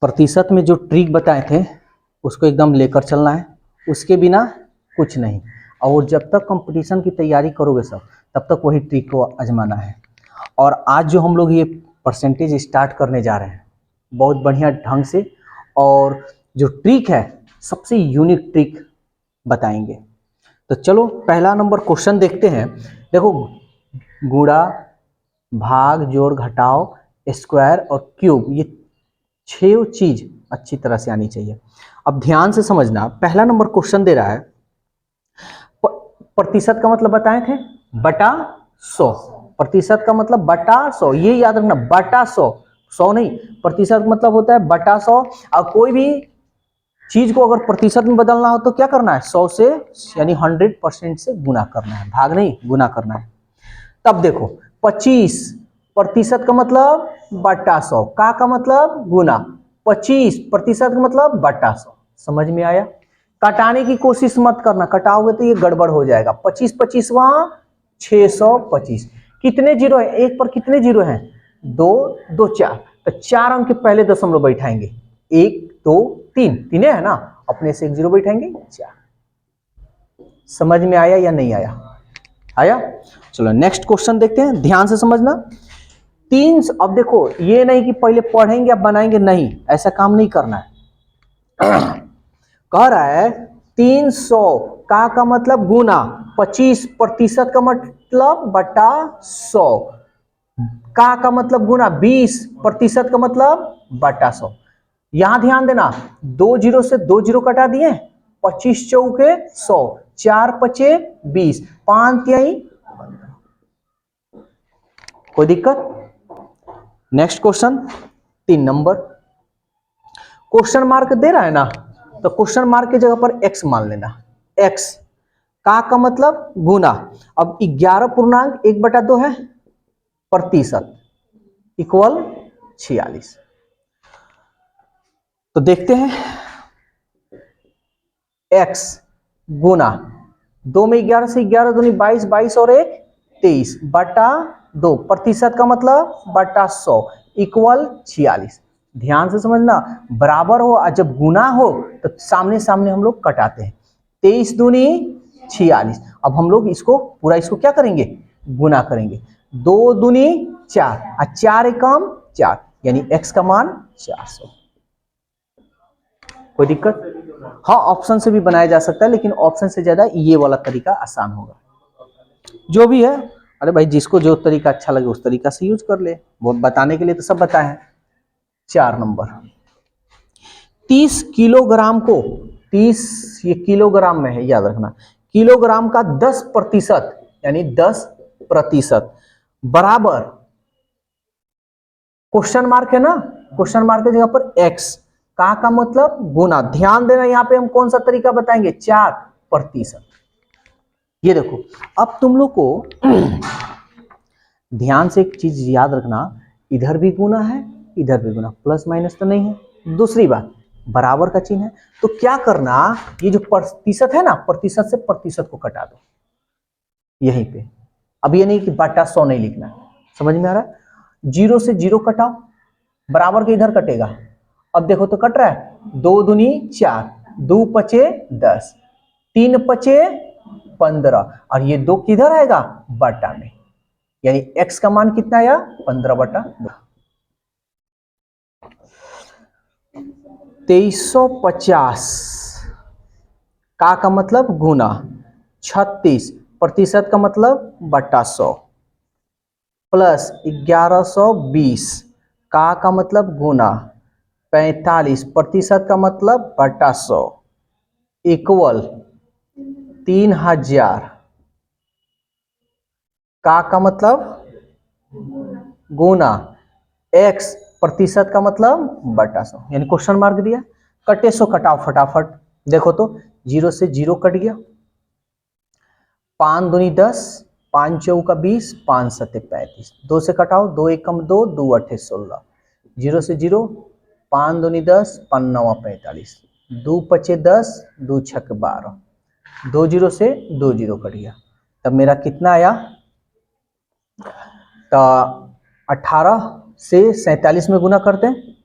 प्रतिशत में जो ट्रिक बताए थे उसको एकदम लेकर चलना है, उसके बिना कुछ नहीं। और जब तक कंपटीशन की तैयारी करोगे सब, तब तक वही ट्रिक को आजमाना है। और आज जो हम लोग ये परसेंटेज स्टार्ट करने जा रहे हैं बहुत बढ़िया ढंग से, और जो ट्रिक है सबसे यूनिक ट्रिक बताएंगे। तो चलो पहला नंबर क्वेश्चन देखते हैं। देखो, गुणा, भाग, जोड़, घटाव, स्क्वायर और क्यूब, ये 6 चीज अच्छी तरह से आनी चाहिए। अब ध्यान से समझना, पहला नंबर क्वेश्चन दे रहा है प्रतिशत का मतलब बताए थे बटा 100। प्रतिशत का मतलब बटा 100, ये याद रखना, बटा 100, 100 नहीं। प्रतिशत मतलब होता है बटा 100। और कोई भी चीज को अगर प्रतिशत में बदलना हो तो क्या करना है, 100 से यानी 100% से गुना करना है, भाग नहीं गुना करना है। तब देखो 25 प्रतिशत का मतलब बटा 100, का मतलब गुना, 25 प्रतिशत का मतलब बटा 100। समझ में आया? कटाने की कोशिश मत करना, कटाओगे तो ये गड़बड़ हो जाएगा। 25 25 वहां 625। कितने जीरो है एक पर, कितने जीरो हैं, 2 2 4, तो 4 अंक के पहले दशमलव बैठाएंगे, 1 2 3, तीन है ना, अपने से एक जीरो बैठाएंगे 4। समझ में आया या नहीं आया? आया? चलो नेक्स्ट क्वेश्चन देखते हैं, ध्यान से समझना। अब देखो, ये नहीं कि पहले पढ़ेंगे अब बनाएंगे, नहीं, ऐसा काम नहीं करना है। कह रहा है 300 का मतलब गुना, 25 प्रतिशत का मतलब बटा 100, का मतलब गुना, 20 प्रतिशत का मतलब बटा 100। यहां ध्यान देना, 2 जीरो से 2 जीरो कटा दिए, 25 चौके 100, 4 पचे 20, 5 तिहाई 15। कोई दिक्कत? Next question 3 number, question mark दे रहा है ना, तो क्वेश्चन मार्क की जगह पर x मान लेना। x का मतलब गुना, अब 11.1/2 है, प्रतिशत इक्वल 46। तो देखते हैं, x गुना 2 में 11 से 11 दूनी 22, 22 और 1 23 बटा 2, प्रतिशत का मतलब बटा 100 इक्वल 46। ध्यान से समझना, बराबर हो और जब गुना हो तो सामने सामने हम लोग कटाते हैं। 23 दूनी 46। अब हम लोग इसको पूरा इसको क्या करेंगे, गुना करेंगे। 2 दूनी 4 और 4 एकम 4, यानी x का मान 400। कोई दिक्कत? हाँ, ऑप्शन से भी बनाया जा सकता है, लेकिन ऑप्शन से ज्यादा ये वाला तरीका आसान होगा। जो भी है, अरे भाई जिसको जो तरीका अच्छा लगे उस तरीका से यूज कर ले, वो बताने के लिए तो सब बताए हैं। 4 नंबर, 30 किलोग्राम को, 30 ये किलोग्राम में है याद रखना, किलोग्राम का 10% यानी 10% बराबर, क्वेश्चन मार्क है ना, क्वेश्चन मार्क की जगह पर x, का मतलब गुना। ध्यान देना, यहां पे हम कौन सा तरीका बताएंगे, 4%। ये देखो, अब तुम लोग को ध्यान से एक चीज याद रखना, इधर भी गुना है इधर भी गुना, प्लस माइनस तो नहीं है। दूसरी बात, बराबर का चिन्ह है, तो क्या करना, ये जो प्रतिशत है ना, प्रतिशत से प्रतिशत को कटा दो यहीं पे। अब ये नहीं कि बटा 100 नहीं लिखना, समझ में आ रहा है? 0 से 0 कटाओ, बराबर के इधर कटेगा। अब देखो तो कट रहा है, 2 दूनी 4, 2 पचे 10, 3 पचे 15, और ये 2 किधर आएगा, बटा में, यानी x का मान कितना आया, 15/2। 2350 का मतलब गुना, 36 प्रतिशत का मतलब बटा 100, प्लस 1120 का मतलब गुना, 45 प्रतिशत का मतलब बटा 100 इक्वल 3000, का मतलब गुना, x प्रतिशत का मतलब बटा 100, यानी क्वेश्चन मार्क दिया। कटे सो कटाओ फटाफट, देखो तो 0 से 0 कट गया, 5 दूनी 10, 5 चौका 20, 5 सत्ते 35, 2 से कटाओ, 2 एकम 2, 2 अट्ठे 16, 0 से 0, 5 दूनी 10, 5 नवा 45, 2 पचे 10, 2 छक 12, 2 0 से 2 0 कट गया। तब मेरा कितना आया, तो 18 से 47 में गुना करते हैं,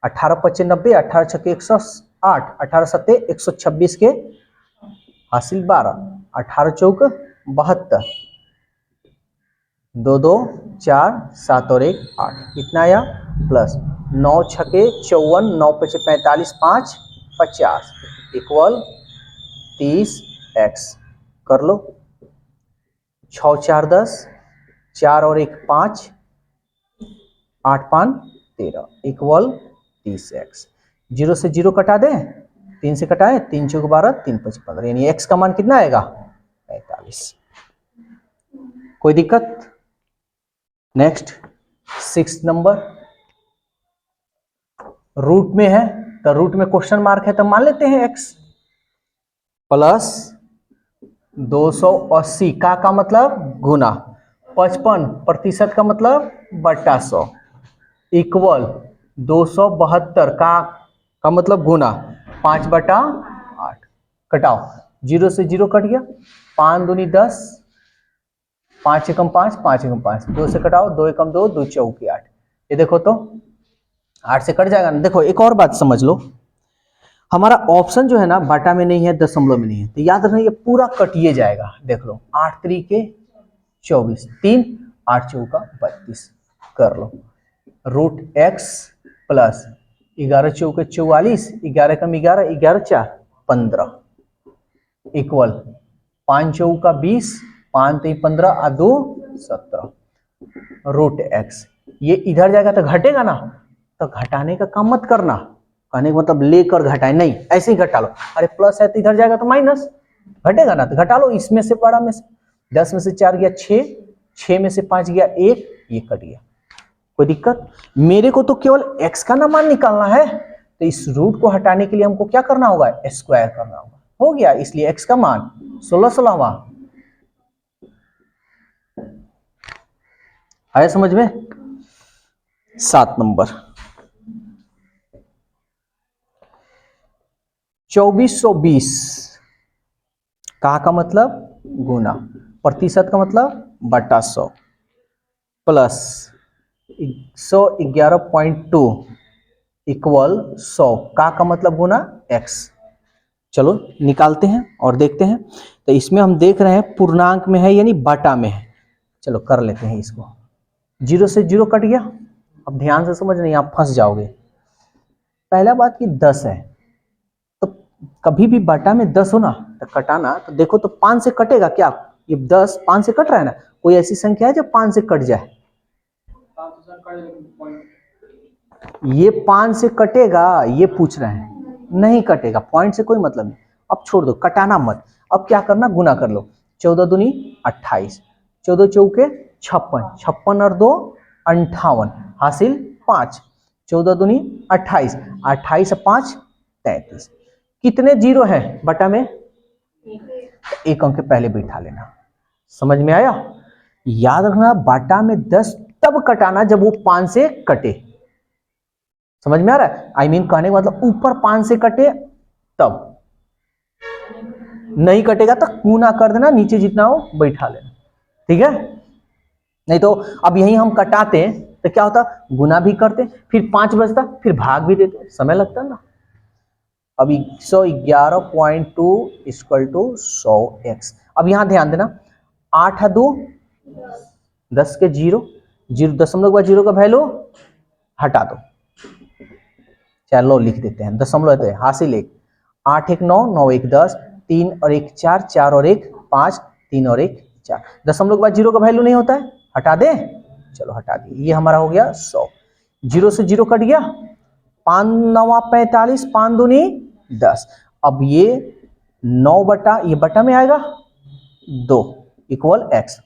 18×5 = 90, 18×6 = 108, 18×7 = 126 के हासिल 12, 18×4 = 72, 2 2 4 7 और 1 8, कितना आया प्लस 9×6 = 54, 9×5 = 45, 5 50 इक्वल 30x। कर लो, 6 4 10, 4 और 1 5, 8 5 13 इक्वल 30x। 0 से 0 कटा दें, 3 से कटाएं, 3 4 12, 3 5 15, यानी x का मान कितना आएगा 45। कोई दिक्कत? नेक्स्ट 6 नंबर, रूट में है तो रूट में क्वेश्चन मार्क है तो मान लेते हैं x प्लस 280 का मतलब गुना 55% का मतलब बटा 100 इक्वल 272 का मतलब गुना 5/8। कटाओ, 0 से 0 कट गया, 5 दूनी 10, 5 एकम 5, 5 एकम 5, 2 से कटाओ, 2 एकम 2, 2 चौके 8। ये देखो तो 8 से कट जाएगा ना। देखो एक और बात समझ लो, हमारा ऑप्शन जो है ना बटा में नहीं है, दशमलव में नहीं है, तो याद रखना ये पूरा कटिए जाएगा। देख लो 8 3 24, 3 8 चौका 32। कर लो, √x प्लस 11 चौके 44, 11 कम 11, 11 4 15 इक्वल 5 चौका 20, 5 3 15 और 2 17 √x। ये इधर जाएगा तो घटेगा ना, तो घटाने का काम मत करना, कहने का मतलब लेकर घटाए नहीं, ऐसे ही घटा लो। अरे प्लस है तो इधर जाएगा तो माइनस, घटेगा ना तो घटा लो। इसमें से बड़ा में से 10 में से 4 गया 6, 6 में से 5 गया 1, ये कट गया। कोई दिक्कत? मेरे को तो केवल x का ना मान निकालना है, तो इस रूट को हटाने के लिए हमको क्या करना होगा, स्क्वायर करना होगा। हो गया, इसलिए x का मान 16 16वां आया समझ में। 7 नंबर, 2420 का मतलब गुना, प्रतिशत का मतलब बटा 100 प्लस 111.2 इक्वल 100 का मतलब गुना x। चलो निकालते हैं और देखते हैं। तो इसमें हम देख रहे हैं पूर्णांक में है यानी बटा में है। चलो कर लेते हैं इसको। 0 से 0 कट गया। अब ध्यान से समझ, नहीं आप फंस जाओगे। पहला बात कि 10 है, तो कभी भी बटा में 10 हो ना तो कटाना, तो देखो तो 5 से कटेगा क्या? ये 10 5 से कट रहा है ना, कोई ऐसी संख्या है जो 5 से कट जाए? ये 5 से कटेगा, ये पूछ रहे हैं। नहीं कटेगा, पॉइंट से कोई मतलब नहीं। अब छोड़ दो, कटाना मत। अब क्या करना, गुना कर लो। 14 दूनी 28, 14 चौके 56, 56 और 2 58 हासिल 5, 14 दूनी 28, 28 और 5 33। कितने जीरो है बटा में? एक अंक पहले बिठा लेना। समझ में आया? याद रखना बटा में 10 तब कटाना जब वो 5 से कटे। समझ में आ रहा है? आई मीन कहने का मतलब ऊपर 5 से कटे तब, नहीं कटेगा तो गुना कर देना, नीचे जितना हो बैठा लेना। ठीक है? नहीं तो अब यही हम कटाते तो क्या होता, गुना भी करते, फिर 5 बचता, फिर भाग भी देते, समय लगता ना। अब 111.2 = 100x। अब यहां ध्यान देना, 8 2 10 के 0 0 दशमलव के बाद 0 का वैल्यू हटा दो। चलो लिख देते हैं, दशमलव है हासिल 1, 8 1 9 9 1 10, 3 और 1 4, 4 और 1 5, 3 और 1 4। दशमलव के बाद 0 का वैल्यू नहीं होता है, हटा दे। चलो हटा दिए, ये हमारा हो गया 100। 0 से 0 कट गया, 5 9 45, 5 दूनी 10। अब ये 9 बटा, ये बटा में आएगा 2 इक्वल x।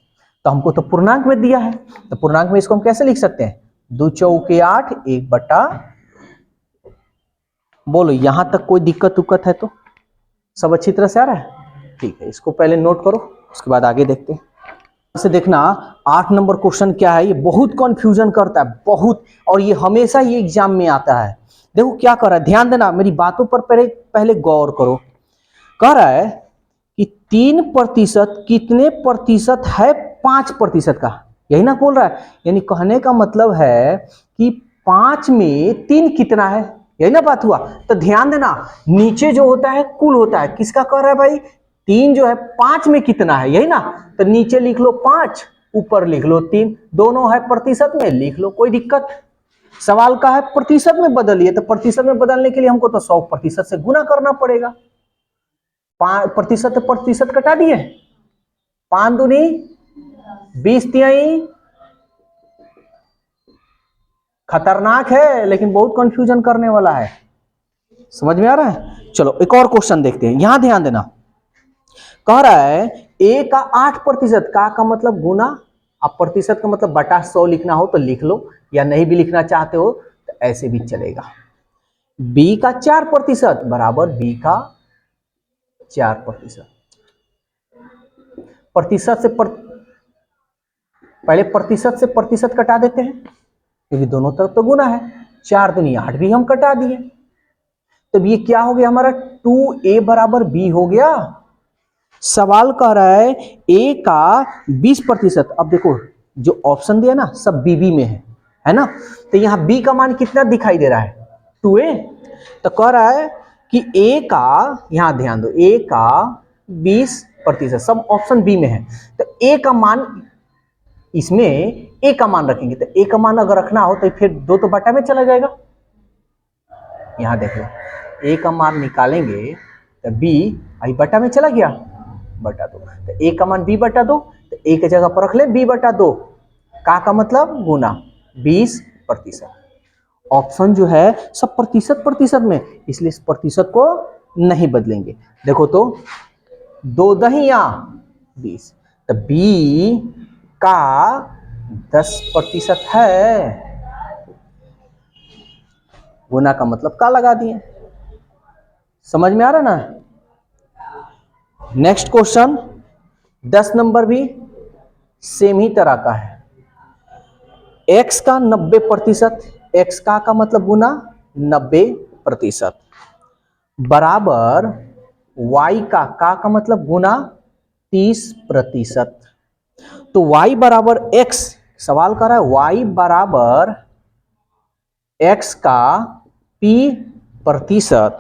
तो हमको तो पूर्णांक में दिया है, तो पूर्णांक में इसको हम कैसे लिख सकते हैं, 2 चौके 8, 1 बटा। बोलो यहां तक कोई दिक्कत उक्कत है तो? सब अच्छी तरह से आ रहा है? ठीक है, इसको पहले नोट करो, उसके बाद आगे देखते हैं। से देखना 8 नंबर क्वेश्चन क्या है, ये बहुत कंफ्यूजन करता है बहुत, और ये हमेशा ये एग्जाम में आता है। देखो क्या कर रहा है, ध्यान देना, मेरी बातों पर पहले गौर करो। कह रहा है कि 3% कितने प्रतिशत है 5% का, यही ना बोल रहा है। यानी कहने का मतलब है कि 5 में 3 कितना है, यही ना बात हुआ। तो ध्यान देना, नीचे जो होता है कुल होता है, किसका कर रहा है भाई, 3 जो है 5 में कितना है, यही ना। तो नीचे लिख लो 5, ऊपर लिख लो 3, दोनों है प्रतिशत में, लिख लो, कोई दिक्कत। सवाल का है प्रतिशत में बदलिए, तो प्रतिशत में बदलने के लिए हमको तो 100% से गुना करना पड़ेगा। प्रतिशत प्रतिशत कटा दिए, 5 दूनी 20 तिहाई। खतरनाक है लेकिन बहुत कंफ्यूजन करने वाला है, समझ में आ रहा है। चलो एक और क्वेश्चन देखते हैं, यहां ध्यान देना। कह रहा है a का 8%, का मतलब गुना, अब प्रतिशत का मतलब बटा 100 लिखना हो तो लिख लो, या नहीं भी लिखना चाहते हो तो ऐसे भी चलेगा। b का 4% बराबर b का 4%। प्रतिशत से पहले प्रतिशत से प्रतिशत कटा देते हैं, क्योंकि दोनों तरफ तो गुना है। 4 दूनी 8 भी हम कटा दिए, तो ये क्या हो गया हमारा, 2a बराबर b हो गया। सवाल कह रहा है a का 20%। अब देखो जो ऑप्शन दिया ना सब बीबी में है ना। तो यहां b का मान कितना दिखाई दे रहा है, 2a। तो कह रहा है कि a का, यहां ध्यान दो, a का 20%, सब ऑप्शन बी में है। तो a का मान, इसमें a का मान रखेंगे, तो a का मान अगर रखना हो तो फिर 2 तो बटा में चला जाएगा। यहां देखो a का मान निकालेंगे तो b आई बटा में चला गया, बटा 2। तो a का मान b बटा 2, तो a की जगह पर रख ले b बटा 2, का मतलब गुना 20%। ऑप्शन जो है सब प्रतिशत प्रतिशत में, इसलिए इस प्रतिशत को नहीं बदलेंगे। देखो तो 2 दहिया 20, तो b का 10% है, गुना का मतलब का लगा दिए। समझ में आ रहा ना। नेक्स्ट क्वेश्चन 10 नंबर भी सेम ही तरह का है। x का 90%, x का मतलब गुना 90% बराबर y का मतलब गुना 30%। तो y बराबर x, सवाल कर रहा है y बराबर x का p%।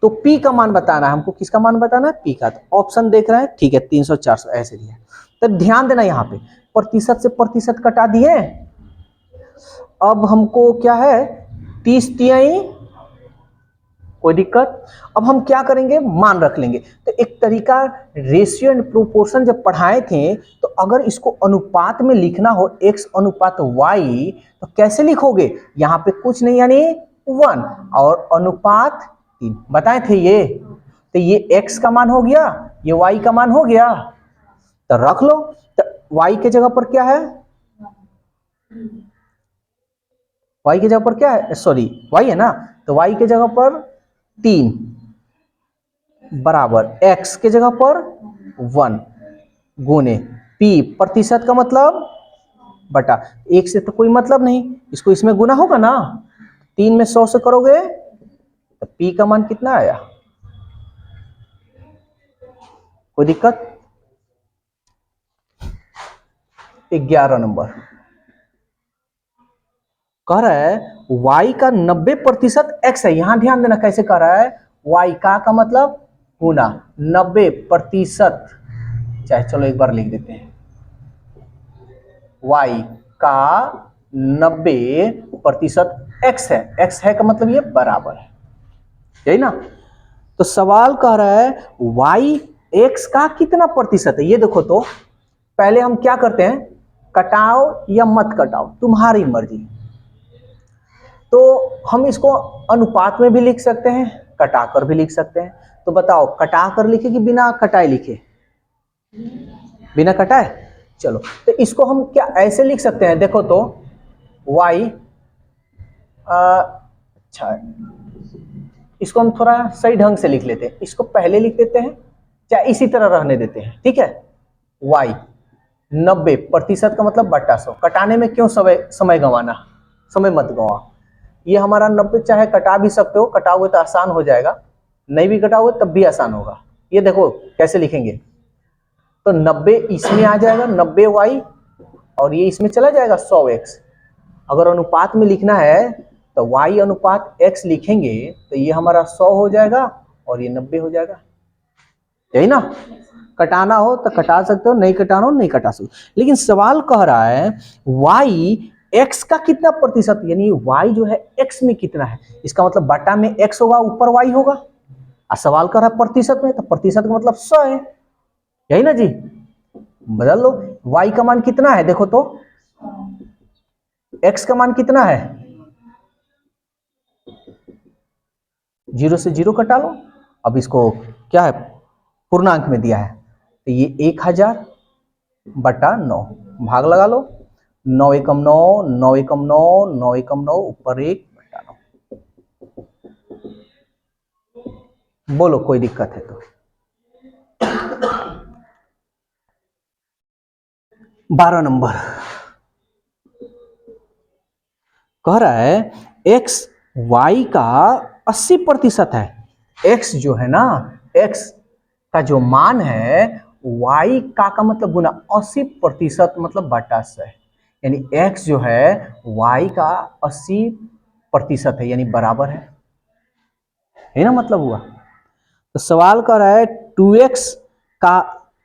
तो p का मान बताना है हमको, किसका मान बताना है, p का। तो ऑप्शन देख रहे हैं, ठीक है, 300 400 ऐसे दिया। तो ध्यान देना, यहाँ पे प्रतिशत से प्रतिशत कटा दिए। अब हमको क्या है, 30 तिहाई, कोई दिक्कत। अब हम क्या करेंगे, मान रख लेंगे। तो एक तरीका, रेशियो एंड प्रोपोर्शन जब पढ़ाए थे, तो अगर इसको अनुपात में लिखना हो x अनुपात y, तो कैसे लिखोगे, यहाँ पे कुछ नहीं यानी 1 और अनुपात 3 बताए थे ये। तो ये x का मान हो गया, ये y का मान हो गया, तो रख लो। तो y के जगह पर क्या है, y की जगह पर क्या है, सॉरी y है ना, तो y की जगह पर 3 बराबर x के जगह पर 1 गुने p, प्रतिशत का मतलब बटा 1 से तो कोई मतलब नहीं, इसको इसमें गुना होगा ना, 3 में 100 से करोगे तो p का मान कितना आया, कोई दिक्कत। 11 नंबर कह रहा है y का 90% x है। यहां ध्यान देना कैसे कह रहा है, y का मतलब गुना 90%, चाहे चलो एक बार लिख देते हैं, y का 90% x है, x है का मतलब ये बराबर है, यही ना। तो सवाल कह रहा है y x का कितना प्रतिशत है। ये देखो तो पहले हम क्या करते हैं, कटाओ या मत कटाओ तुम्हारी मर्जी। तो हम इसको अनुपात में भी लिख सकते हैं, कटाकर भी लिख सकते हैं। तो बताओ कटाकर लिखे कि बिना कटाए लिखे, बिना कटाए। चलो तो इसको हम क्या ऐसे लिख सकते हैं, देखो तो y, अच्छा इसको हम थोड़ा सही ढंग से लिख लेते हैं, इसको पहले लिख देते हैं, चाहे इसी तरह रहने देते हैं, ठीक है। y 90% का मतलब बटा 100, कटाने में क्यों समय गंवाना, समय मत गंवा। ये हमारा 90, चाहे कटा भी सकते हो, कटाओगे तो आसान हो जाएगा, नहीं भी कटाओगे तब भी आसान होगा। ये देखो कैसे लिखेंगे, तो 90 इसमें आ जाएगा 90y, और ये इसमें चला जाएगा 100x, अगर अनुपात में लिखना है तो y अनुपात x लिखेंगे तो ये हमारा 100 हो जाएगा और ये 90 हो जाएगा, यही ना। कटाना हो तो कटा सकते हो, नहीं कटाना हो नहीं कटा सकते। लेकिन सवाल कह रहा है y x का कितना प्रतिशत, यानी y जो है x में कितना है, इसका मतलब बटा में x होगा, ऊपर y होगा। और सवाल कर रहा है प्रतिशत में, तो प्रतिशत का मतलब 100 है, यही ना जी। बदल लो, y का मान कितना है देखो तो, x का मान कितना है, 0 से 0 कटा लो। अब इसको क्या है, पूर्णांक में दिया है तो ये 1000 बटा 9, भाग लगा लो, 9 एकम 9, 9 एकम 9, 9 एकम 9, ऊपर 1 बटा 9। बोलो कोई दिक्कत है तो। 12 नंबर कह रहा है x y का 80% है। x जो है ना, x का जो मान है y का मतलब गुना 80% मतलब बटा 100, यानी x जो है y का 80% है, यानी बराबर है ना, मतलब हुआ। तो सवाल कर रहा है 2x का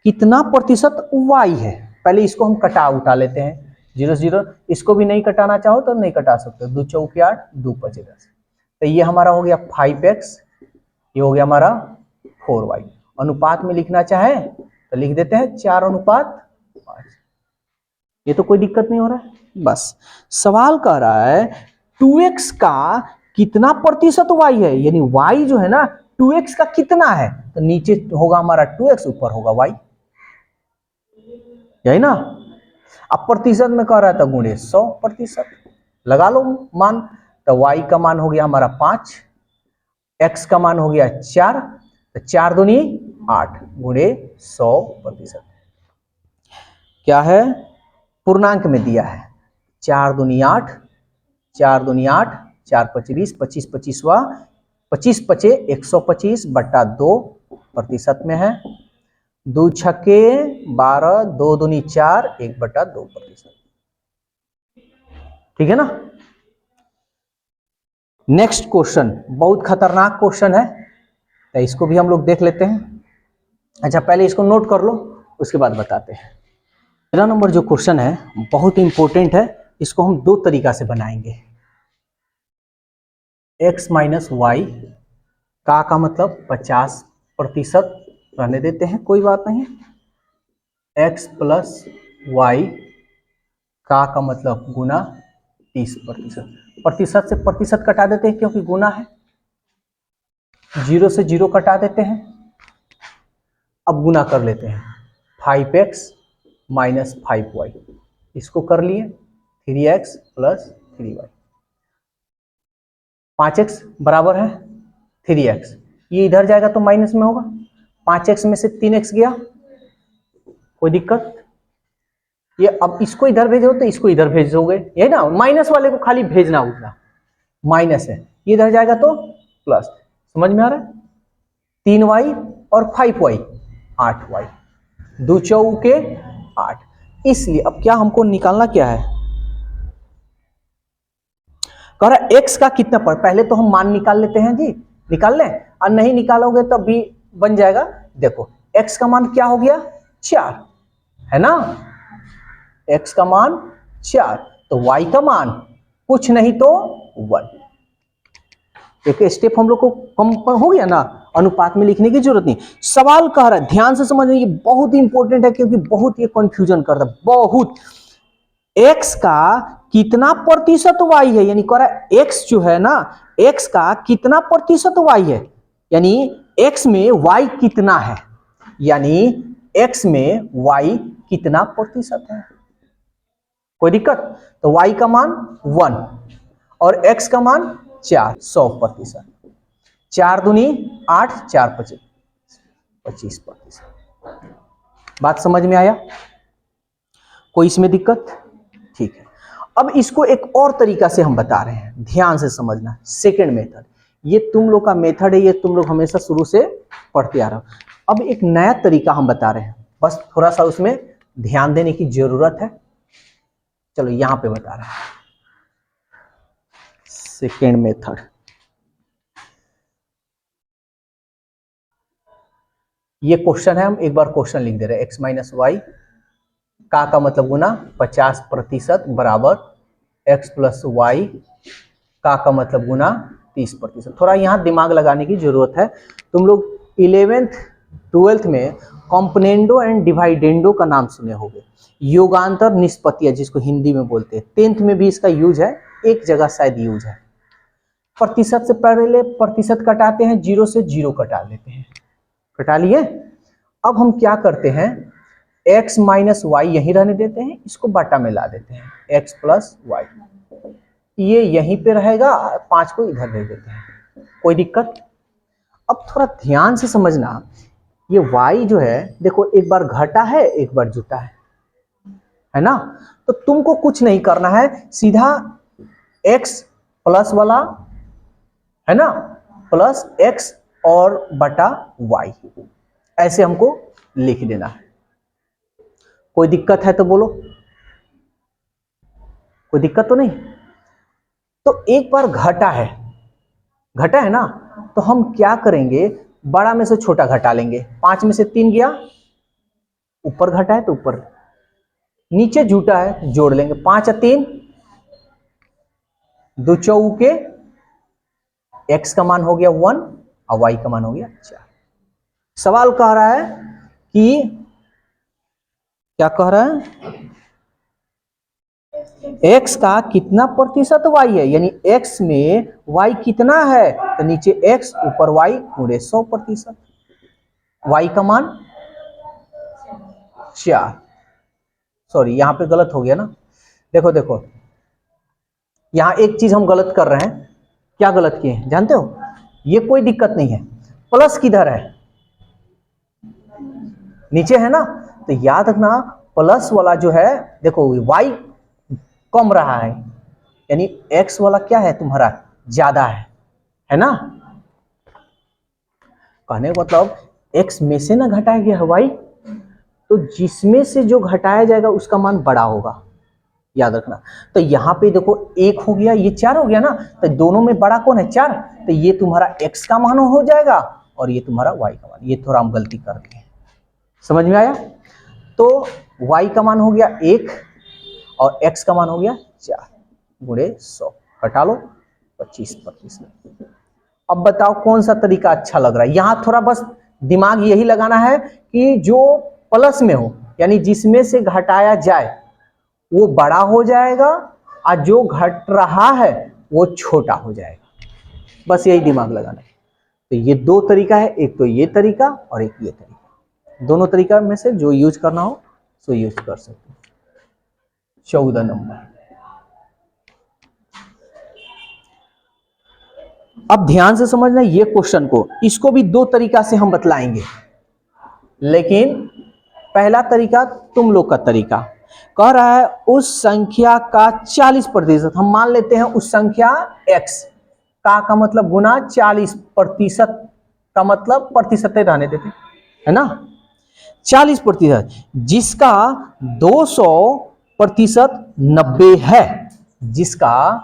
कितना प्रतिशत y है। पहले इसको हम कटा उठा लेते हैं, 0 0, इसको भी नहीं कटाना चाहो तो नहीं कटा सकते, 2 चौके 8, 2 5 10। तो ये हमारा हो गया 5x, ये हो गया हमारा 4y। अनुपात में लिखना चाहे तो लिख देते हैं 4:5। ये तो कोई दिक्कत नहीं हो रहा है। बस सवाल कह रहा है 2x का कितना प्रतिशत y है, यानी y जो है ना 2x का कितना है, तो नीचे होगा हमारा 2x, ऊपर होगा y, यही ना। अब प्रतिशत में कह रहा था गुणे 100%, लगा लो मान, तो y का मान हो गया हमारा 5, x का मान हो गया 4, तो 4 दूनी 8 गुणे 100%। क्या है, पूर्णांक में दिया है, 4 दूनी 8, 4 दूनी 8, 4 5 20, 25 25वां, 25 पचे 125 बटा 2% में है, 2 छक्के 12, 2 दूनी 4, 1 बटा 2%। ठीक है ना। नेक्स्ट क्वेश्चन बहुत खतरनाक क्वेश्चन है, तो इसको भी हम लोग देख लेते हैं। अच्छा पहले इसको नोट कर लो, उसके बाद बताते हैं। 13 नंबर जो क्वेश्चन है बहुत इंपॉर्टेंट है, इसको हम दो तरीका से बनाएंगे। x माइनस वाई का मतलब 50% रहने देते हैं, कोई बात नहीं। x प्लस वाई का मतलब गुना 30%, प्रतिशत से प्रतिशत कटा देते हैं क्योंकि गुना है, 0 से 0 कटा देते हैं। अब गुना कर लेते हैं, 5x माइनस 5y, इसको कर लिए 3x प्लस 3y, 5x बराबर है 3x, ये इधर जाएगा तो माइनस में होगा, 5x में से 3x गया, कोई दिक्कत। ये अब इसको इधर भेजो तो इसको इधर भेज दोगे, ये ना, माइनस वाले को खाली भेजना उतना, माइनस है, ये इधर जाएगा तो प्लस, समझ में आ रहा है। 3y और 5y 8y, 2 चौके 8। इसलिए अब क्या हमको निकालना क्या है, कह रहा है x का कितना पर, पहले तो हम मान निकाल लेते हैं जी, निकाल लें, और नहीं निकालोगे तब भी बन जाएगा। देखो x का मान क्या हो गया 4 है ना, x का मान 4, तो y का मान कुछ नहीं तो 1। एक स्टेप हम लोग को कम हो गया ना, अनुपात में लिखने की जरूरत नहीं। सवाल कह रहा है, ध्यान से समझना, ये बहुत इंपॉर्टेंट है क्योंकि बहुत ये कंफ्यूजन करता है बहुत। x का कितना प्रतिशत y है, यानी कह रहा है x जो है ना, x का कितना प्रतिशत y है, यानी x में y कितना है, यानी x में y कितना प्रतिशत है, कोई दिक्कत। तो y का मान 1 और x का मान 4, 100%, 4 दूनी 8, 4 5 25%। बात समझ में आया, कोई इसमें दिक्कत, ठीक है। अब इसको एक और तरीका से हम बता रहे हैं, ध्यान से समझना। सेकंड मेथड, ये तुम लोग का मेथड है, ये तुम लोग हमेशा शुरू से पढ़ते आ रहे हो। अब एक नया तरीका हम बता रहे हैं, बस थोड़ा सा उसमें ध्यान देने की जरूरत है। चलो यहां पे बता रहे हैं, सेकेंड मेथड। ये क्वेश्चन है, हम एक बार क्वेश्चन लिख दे रहे हैं। x माइनस वाई का मतलब गुना 50% बराबर x प्लस वाई का मतलब गुना 30%। थोड़ा यहाँ दिमाग लगाने की जरूरत है। तुम लोग 11th 12th में कॉम्पोनेंडो एंड डिवाइडेंडो का नाम सुने होंगे, योगांतर निष्पत्तियां जिसको हिंदी में बोलते हैं। 10th में भी इसका यूज है, एक जगह शायद यूज है। प्रतिशत से पहले प्रतिशत कटाते हैं, जीरो से जीरो कटा लेते हैं। कटा लिए। अब हम क्या करते हैं, x माइनस वाई यहीं रहने देते हैं, इसको बटा में ला देते हैं, x प्लस वाई। ये यहीं पे रहेगा, 5 को इधर दे देते हैं। कोई दिक्कत? अब थोड़ा ध्यान से समझना, ये y जो है देखो, एक बार घटा है एक बार जुटा है ना। तो तुमको कुछ नहीं करना है, सीधा x प्लस वाला है ना, प्लस x और बटा y, ऐसे हमको लिख देना है। कोई दिक्कत है तो बोलो, कोई दिक्कत तो नहीं। तो एक बार घटा है ना, तो हम क्या करेंगे, बड़ा में से छोटा घटा लेंगे। 5 में से 3 गया, ऊपर घटा है तो ऊपर, नीचे जुटा है जोड़ लेंगे। 5 और 3 2 चौके, x का मान हो गया 1 और y का मान हो गया 4। सवाल कह रहा है कि क्या कह रहा है, x का कितना प्रतिशत y है, यानी x में y कितना है, तो नीचे x ऊपर y पूरे 100%। y का मान 4। सॉरी यहां पे गलत हो गया ना, देखो देखो, यहां एक चीज हम गलत कर रहे हैं। क्या गलत किए हैं जानते हो? ये कोई दिक्कत नहीं है, प्लस किधर है, नीचे है ना। तो याद रखना, प्लस वाला जो है देखो, y कम रहा है, यानी x वाला क्या है तुम्हारा, ज्यादा है ना। कहने का मतलब x में से ना घटाया गया है y, तो जिसमें से जो घटाया जाएगा उसका मान बड़ा होगा, याद रखना। तो यहाँ पे देखो 1 हो गया, ये 4 हो गया ना, तो दोनों में बड़ा कौन है, 4। तो ये तुम्हारा x का मान हो जाएगा और ये तुम्हारा y का मान। ये थोड़ा हम गलती कर दिए, समझ में आया? तो y का मान हो गया 1 और x का मान हो गया 4 गुणे 100, घटा लो 25%। अब बताओ कौन सा तरीका अच्छा लग रहा है। यहां थोड़ा बस दिमाग यही लगाना है कि जो प्लस में हो, यानी जिसमें से घटाया जाए वो बड़ा हो जाएगा और जो घट रहा है वो छोटा हो जाएगा, बस यही दिमाग लगाना है। तो ये 2 तरीका है, एक तो ये तरीका और एक ये तरीका। दोनों तरीका में से जो यूज करना हो सो यूज कर सकते हो। 14 नंबर। अब ध्यान से समझना ये क्वेश्चन को, इसको भी 2 तरीका से हम बतलाएंगे, लेकिन पहला तरीका तुम लोग का तरीका कह रहा है उस संख्या का 40%, हम मान लेते हैं उस संख्या x का मतलब गुना 40%, का मतलब प्रतिशत रहने देते है ना, 40%, जिसका 200% 90 है, जिसका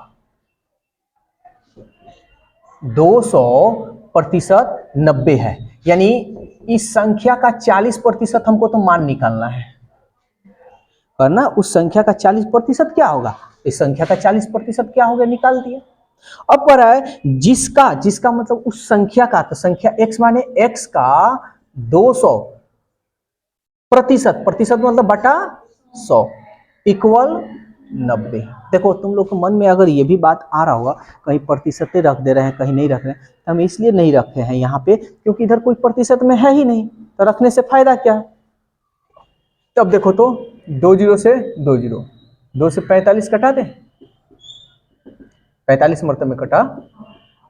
200% 90 है। यानी इस संख्या का 40% हमको तो मान निकालना है, करना उस संख्या का 40% क्या होगा, इस संख्या का 40% क्या होगा, निकाल दिया। अब कह रहा है जिसका, जिसका मतलब उस संख्या का, तो संख्या x माने x का 200% प्रतिशत मतलब बटा 100 इक्वल 90। देखो तुम लोग के मन में अगर ये भी बात आ रहा होगा कहीं प्रतिशत रख दे रहे हैं कहीं नहीं रख रहे हैं, तो हम इसलिए नहीं रखे हैं यहाँ पे क्योंकि इधर कोई प्रतिशत में है ही नहीं, तो रखने से फायदा क्या है। तब देखो तो 2 0 से 2 0, 2 से 45 कटा दे, 45 मरतबे में कटा।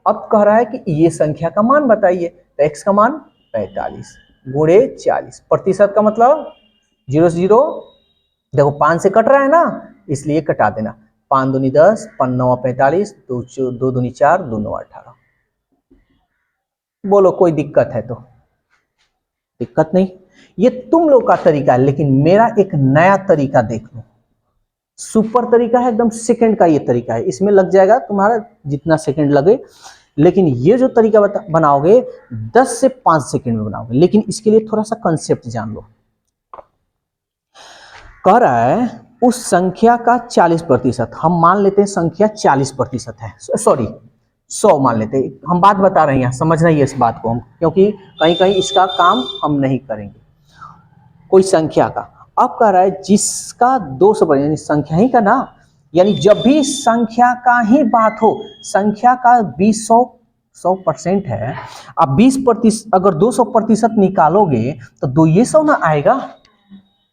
अब कह रहा है कि ये संख्या का मान बताइए, तो x का मान 45 गुणे 40, प्रतिशत का मतलब 0 से 0, देखो 5 से कट रहा है ना इसलिए कटा देना, 5 दूनी 10, 5 9 45, 2 दूनी 4, 2 9 18। बोलो कोई दिक्कत है तो? दिक्कत नहीं। ये तुम लोग का तरीका है, लेकिन मेरा एक नया तरीका देख लो। सुपर तरीका है एकदम सेकंड का ये तरीका है, इसमें लग जाएगा तुम्हारा जितना सेकंड लगे, लेकिन ये जो तरीका बनाओगे 10 से 5 सेकंड में बनाओगे। लेकिन इसके लिए थोड़ा सा कंसेप्ट जान लो। कह रहा है उस संख्या का 40%, हम मान लेते हैं संख्या 40% है, सॉरी 100 मान लेते हैं, हम बात बता रहे हैं यहाँ, समझना ही है इस बात को हम, क्योंकि कहीं कहीं इसका काम हम नहीं करेंगे। कोई संख्या का, अब कह रहा है जिसका 200 यानी संख्या ही का ना, यानी जब भी संख्या का ही बात हो, संख्या का 100% है, अब 20% अगर 200% निकालोगे तो 2 ये 100 ना आएगा,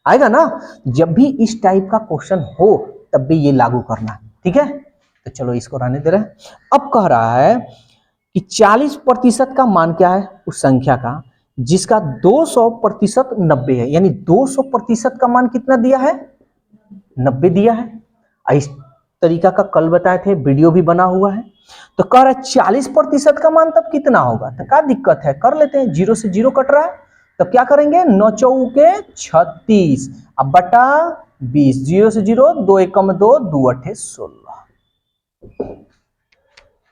आएगा ना। जब भी इस टाइप का क्वेश्चन हो तब भी ये लागू करना, ठीक है। तो चलो इसको रहने दे रहे हैं। अब कह रहा है कि 40% का मान क्या है उस संख्या का जिसका 200% 90 है, यानी 200% का मान कितना दिया है, 90 दिया है। इस तरीका का कल बताए थे, वीडियो भी बना हुआ है। तो कह रहा है 40% का मान तब कितना होगा, तो क्या दिक्कत है, कर लेते हैं, 0 से 0 कट रहा है, तब क्या करेंगे 9 चौके 36 अब बटा 20, 0 से 0, 2 एकम 2, 2 अठे 16।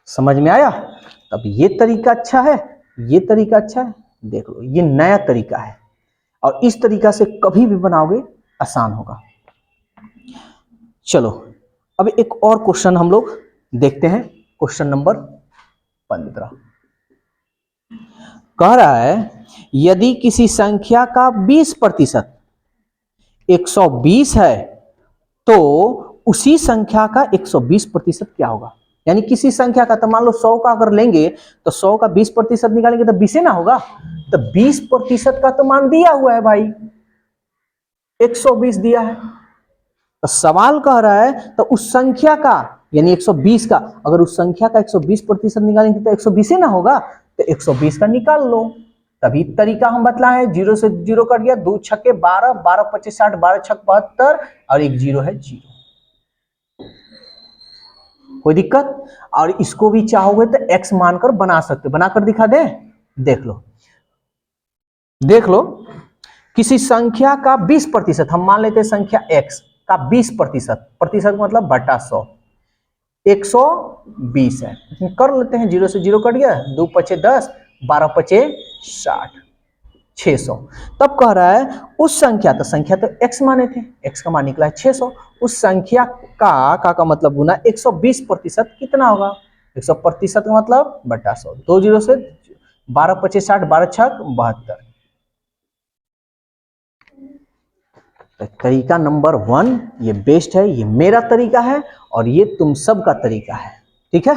समझ में आया। तब ये तरीका अच्छा है, ये तरीका अच्छा है, देख लो ये नया तरीका है, और इस तरीका से कभी भी बनाओगे आसान होगा। चलो अब एक और क्वेश्चन हम लोग देखते हैं, क्वेश्चन नंबर 15। कह रहा है यदि किसी संख्या का 20% 120 है तो उसी संख्या का 120% क्या होगा। यानी किसी संख्या का, तो मान लो 100 का अगर लेंगे तो 100 का 20% निकालेंगे तो 20 ना होगा, तो 20% का तो मान दिया हुआ है भाई, 120 दिया है। तो सवाल कह रहा है तो उस संख्या का यानी 120 का, अगर उस संख्या का 120% निकालेंगे तो 120 ना होगा, तो 120 का निकाल लो। तभी तरीका हम बतलाए, 0 से 0 कट गया, 2 छक्के 12, 12 25 60, 12 छक 72 और एक 0 है 0। कोई दिक्कत। और इसको भी चाहोगे तो x मानकर बना सकते, बनाकर दिखा दे, देख लो, देख लो। किसी संख्या का 20%, हम मान लेते हैं संख्या x का 20%, प्रतिशत मतलब बटा 100, 120 है, कर लेते हैं, 0 से 0 कट गया, 2 पचे 10, 12 पचे 60, 600। तब कह रहा है उस संख्या, तो संख्या तो x माने थे, x का मान निकला है 600, उस संख्या का मतलब गुना 120% कितना होगा, 100% का मतलब बटा 100, 2 0 से 12 पचे 60, 12 छक 72। तरीका नंबर 1 ये बेस्ट है, ये मेरा तरीका है और ये तुम सब का तरीका है, ठीक है।